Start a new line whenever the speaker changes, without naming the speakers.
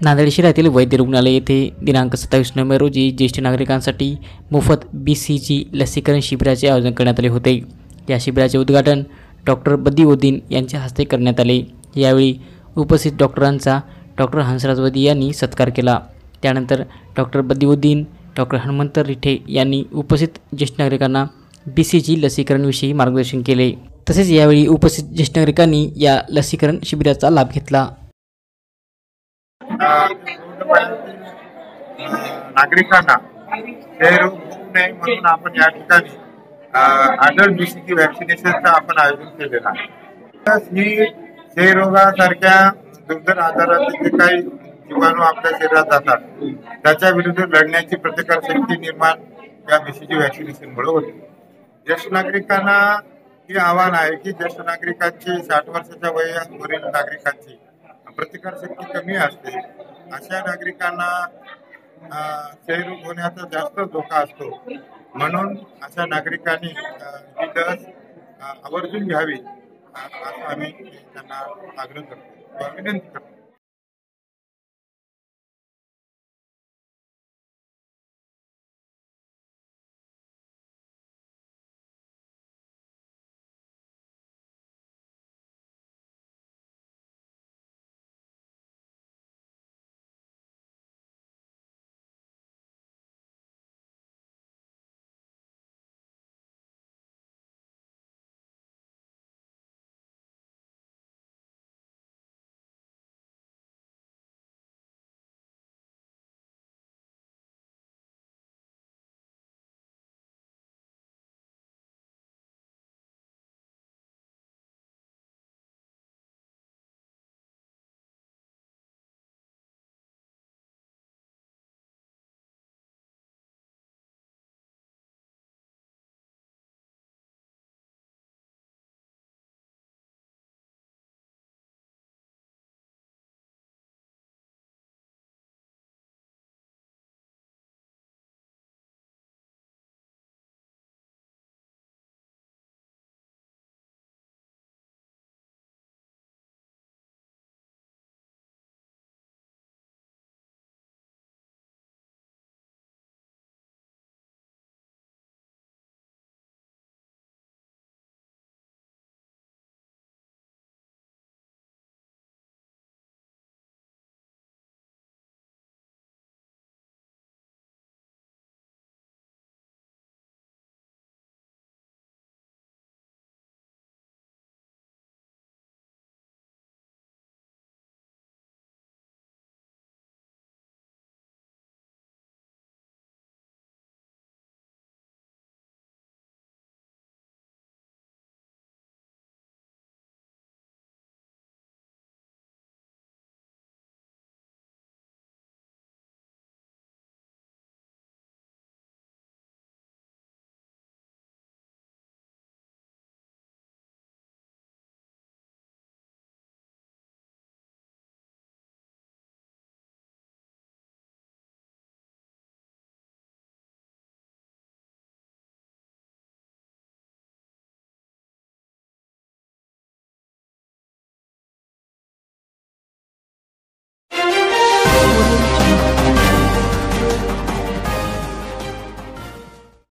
नांदेड शहरातील वैद्य रुग्णालय येथे दिनांक 27 नोव्हेंबर रोजी ज्येष्ठ नागरिकांसाठी मोफत BCG लसीकरण शिबिराचे आयोजन करण्यात आले होते। या शिबिराचे उद्घाटन डॉक्टर बदिउद्दीन यांच्या हस्ते करण्यात आले। यावेळी उपस्थित डॉक्टरांचा डॉक्टर हंसराज वदी यांनी सत्कार केला। त्यानंतर डॉक्टर बदिउद्दीन, डॉक्टर हनुमंत रिठे यांनी उपस्थित ज्येष्ठ नागरिकांना BCG लसीकरणविषयी मार्गदर्शन केले। तसेच यावेळी उपस्थित ज्येष्ठ नागरिकांनी या लसीकरण शिबिराचा लाभ घेतला।
नागरिकांना क्षयरोग होऊ नये म्हणून आपण या ठिकाणी अडल्ट BCG व्हॅक्सिनेशनचं आपण आयोजन केलेलं आहे। ही क्षयरोगासारख्या दुर्धर आजाराचे जे काही जीवाणू आपल्या शरीरात जातात त्याच्या विरुद्ध लढण्याची प्रतिकारशक्ती निर्माण या BCG व्हॅक्सिनेशनमुळे होते। ज्येष्ठ नागरिकांना हे आव्हान आहे की ज्येष्ठ नागरिकांची 60 वर्षाच्या वयावरील नागरिकांची प्रतिकारशक्ती कमी असते। अशा नागरिकांना क्षयरोग होण्याचा जास्त धोका असतो, म्हणून अशा नागरिकांनी ही लस आवर्जून घ्यावी असं आम्ही त्यांना आग्रह करतो, विनंती करतो।